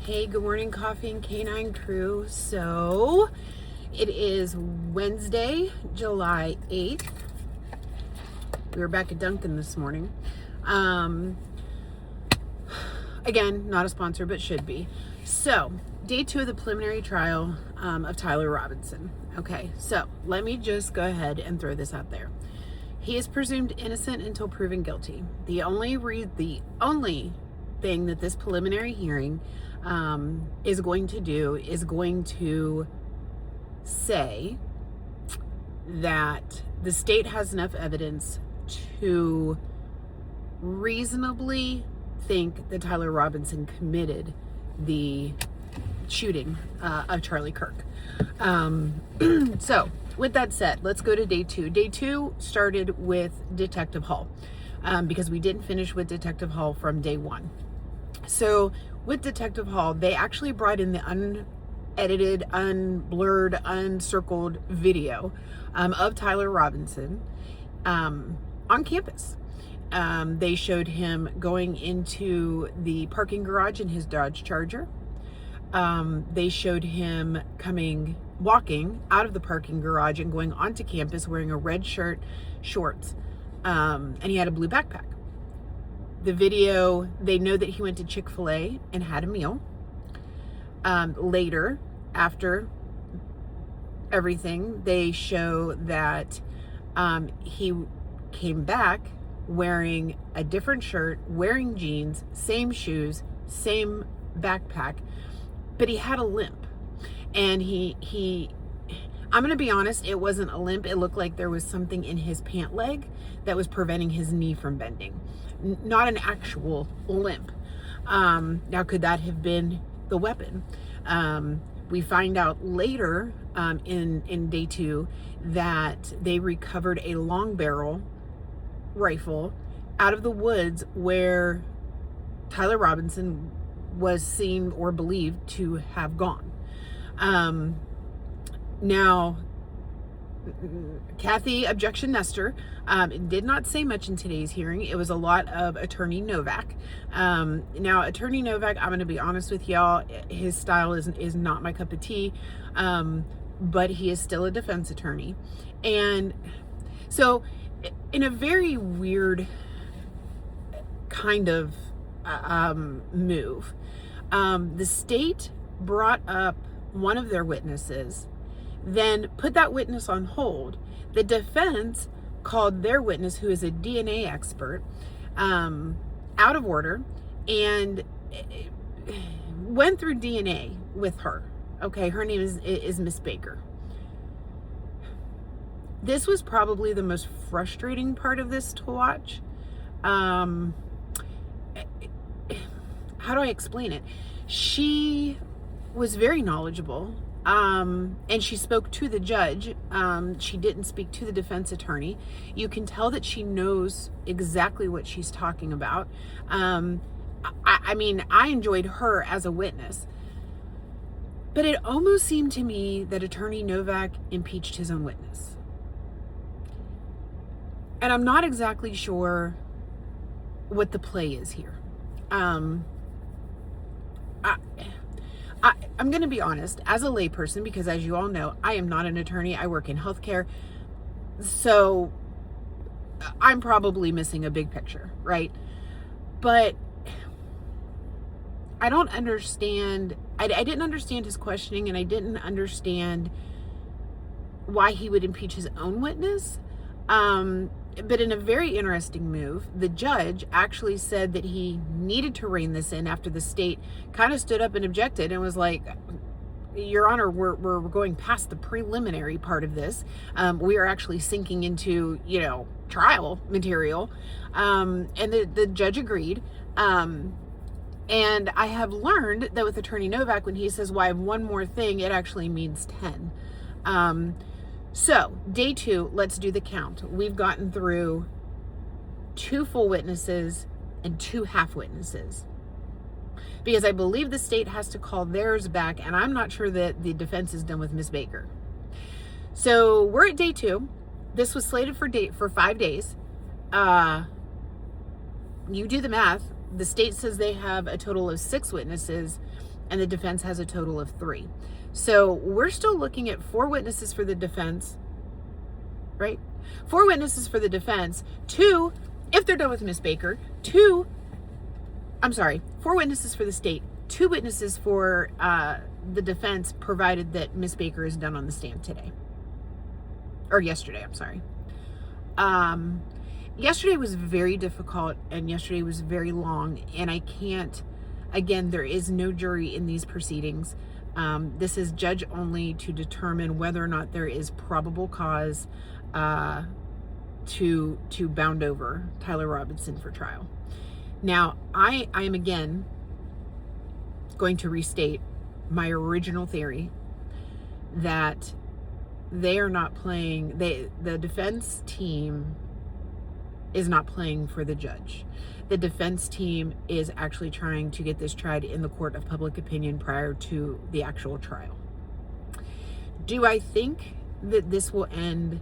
Hey, good morning, Coffee and Canine crew. So it is Wednesday, July 8th. We were back at Dunkin' this morning. Again, not a sponsor, but should be. So, day 2 of the preliminary trial of Tyler Robinson. Okay, so let me just go ahead and throw this out there. He is presumed innocent until proven guilty. The only thing that this preliminary hearing is going to do is going to say that the state has enough evidence to reasonably think that Tyler Robinson committed the shooting of Charlie Kirk. So with that said, let's go to day 2. Day 2 started with Detective Hall because we didn't finish with Detective Hall from day 1. So with Detective Hall, they actually brought in the unedited, unblurred, uncircled video of Tyler Robinson on campus. They showed him going into the parking garage in his Dodge Charger. They showed him walking out of the parking garage and going onto campus wearing a red shirt, shorts, and he had a blue backpack. The video, they know that he went to Chick-fil-A and had a meal. Later, after everything, they show that he came back wearing a different shirt, wearing jeans, same shoes, same backpack, but he had a limp. And I'm going to be honest, it wasn't a limp. It looked like there was something in his pant leg that was preventing his knee from bending. Not an actual limp. Now, could that have been the weapon? We find out later in day 2 that they recovered a long barrel rifle out of the woods where Tyler Robinson was seen or believed to have gone. Now, Kathy Objection Nestor did not say much in today's hearing. It was a lot of Attorney Novak. Now, Attorney Novak, I'm going to be honest with y'all, his style is not my cup of tea, but he is still a defense attorney. And so, in a very weird kind of move, the state brought up one of their witnesses, then put that witness on hold. The defense called their witness, who is a DNA expert, out of order and went through DNA with her. Okay, her name is Miss Baker. This was probably the most frustrating part of this to watch. How do I explain it? She was very knowledgeable. And she spoke to the judge. She didn't speak to the defense attorney. You can tell that she knows exactly what she's talking about. I mean, I enjoyed her as a witness. But it almost seemed to me that Attorney Novak impeached his own witness. And I'm not exactly sure what the play is here. I'm going to be honest, as a layperson, because as you all know, I am not an attorney. I work in healthcare. So I'm probably missing a big picture, right? But I don't understand. I didn't understand his questioning, and I didn't understand why he would impeach his own witness. But in a very interesting move, the judge actually said that he needed to rein this in after the state kind of stood up and objected and was like, Your Honor, we're going past the preliminary part of this. We are actually sinking into, trial material. And the judge agreed. And I have learned that with Attorney Novak, when he says, well, I have one more thing, it actually means 10. So, day 2, let's do the count. We've gotten through 2 full witnesses and 2 half witnesses. Because I believe the state has to call theirs back, and I'm not sure that the defense is done with Miss Baker. So, we're at day 2. This was slated for 5 days. You do the math. The state says they have a total of 6 witnesses. and the defense has a total of 3. So we're still looking at 4 witnesses for the defense, right? 4 witnesses for the defense, 2, if they're done with Miss Baker, 4 witnesses for the state, 2 witnesses for the defense, provided that Miss Baker is done on the stand today. Or yesterday, I'm sorry. Yesterday was very difficult, and yesterday was very long, and I can't, again, there is no jury in these proceedings. This is judge only to determine whether or not there is probable cause to bound over Tyler Robinson for trial. Now, I am again going to restate my original theory that they are not playing, the defense team is not playing for the judge. The defense team is actually trying to get this tried in the court of public opinion prior to the actual trial. Do I think that this will end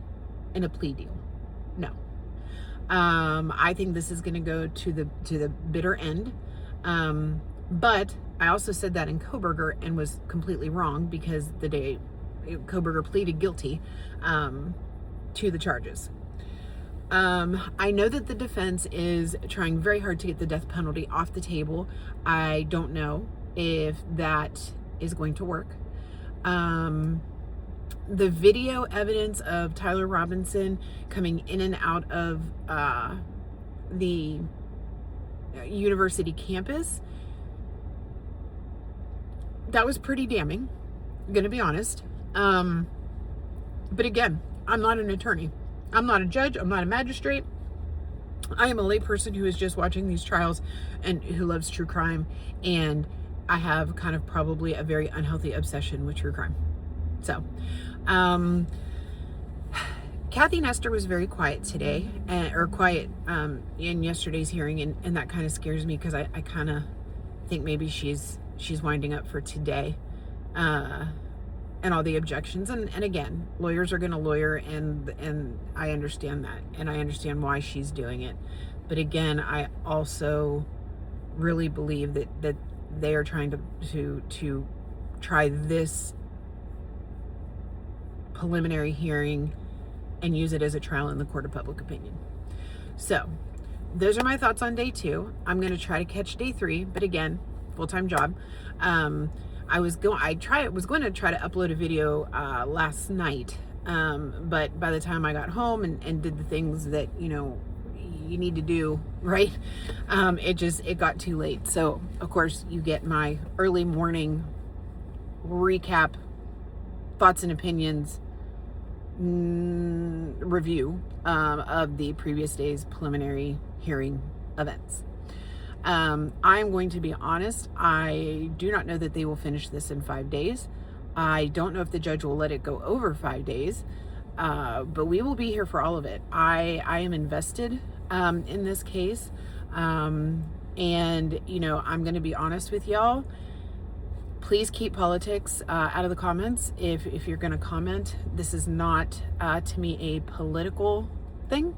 in a plea deal? No. I think this is going to go to the bitter end. But I also said that in Kohberger and was completely wrong, because the day Kohberger pleaded guilty to the charges. I know that the defense is trying very hard to get the death penalty off the table. I don't know if that is going to work. The video evidence of Tyler Robinson coming in and out of the university campus, that was pretty damning, I'm gonna be honest. But again, I'm not an attorney. I'm not a judge. I'm not a magistrate. I am a layperson who is just watching these trials and who loves true crime. And I have kind of probably a very unhealthy obsession with true crime. So, Kathy Nestor was very quiet today, in yesterday's hearing. And that kind of scares me, because I kind of think maybe she's winding up for today. And all the objections, and again, lawyers are going to lawyer, and I understand that, and I understand why she's doing it. But again, I also really believe that they are trying to try this preliminary hearing and use it as a trial in the court of public opinion. So those are my thoughts on day 2. I'm going to try to catch day 3, but again, full-time job. I was going to try to upload a video last night, but by the time I got home and did the things that you need to do, right, it got too late. So of course you get my early morning recap, thoughts and opinions review of the previous day's preliminary hearing events. I'm going to be honest, I do not know that they will finish this in 5 days. I don't know if the judge will let it go over 5 days, but we will be here for all of it. I am invested in this case, and I'm going to be honest with y'all. Please keep politics out of the comments. If you're going to comment, this is not to me a political thing.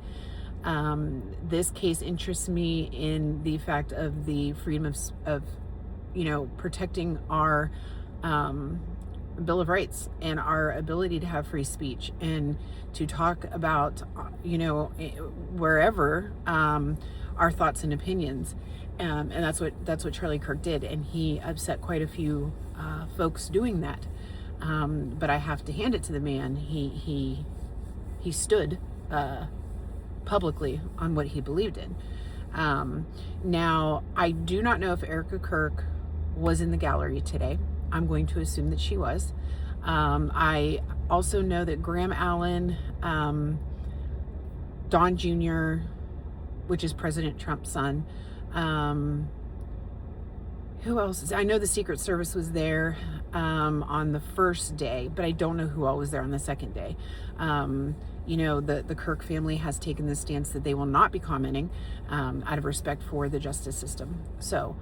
This case interests me in the fact of the freedom of protecting our Bill of Rights and our ability to have free speech and to talk about, wherever our thoughts and opinions. And that's what Charlie Kirk did. And he upset quite a few folks doing that. But I have to hand it to the man. He stood publicly on what he believed in. Now, I do not know if Erica Kirk was in the gallery today. I'm going to assume that she was. I also know that Graham Allen, Don Jr., which is President Trump's son, who else? I know the Secret Service was there on the first day, but I don't know who all was there on the second day. The Kirk family has taken the stance that they will not be commenting out of respect for the justice system. So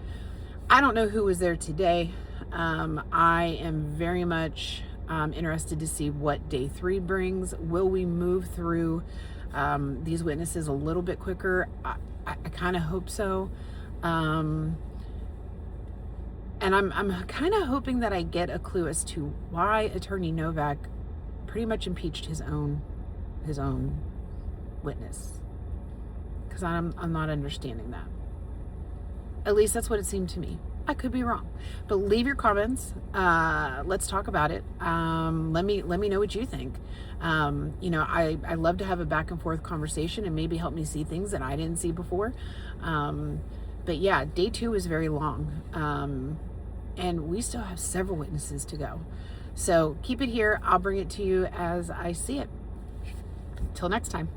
I don't know who was there today. I am very much interested to see what day 3 brings. Will we move through these witnesses a little bit quicker? I kind of hope so. And I'm kind of hoping that I get a clue as to why Attorney Novak pretty much impeached his own witness, because I'm not understanding that. At least that's what it seemed to me. I could be wrong, but leave your comments. Let's talk about it. Let me know what you think. I love to have a back and forth conversation and maybe help me see things that I didn't see before. But yeah, day 2 is very long, and we still have several witnesses to go. So keep it here. I'll bring it to you as I see it. Till next time.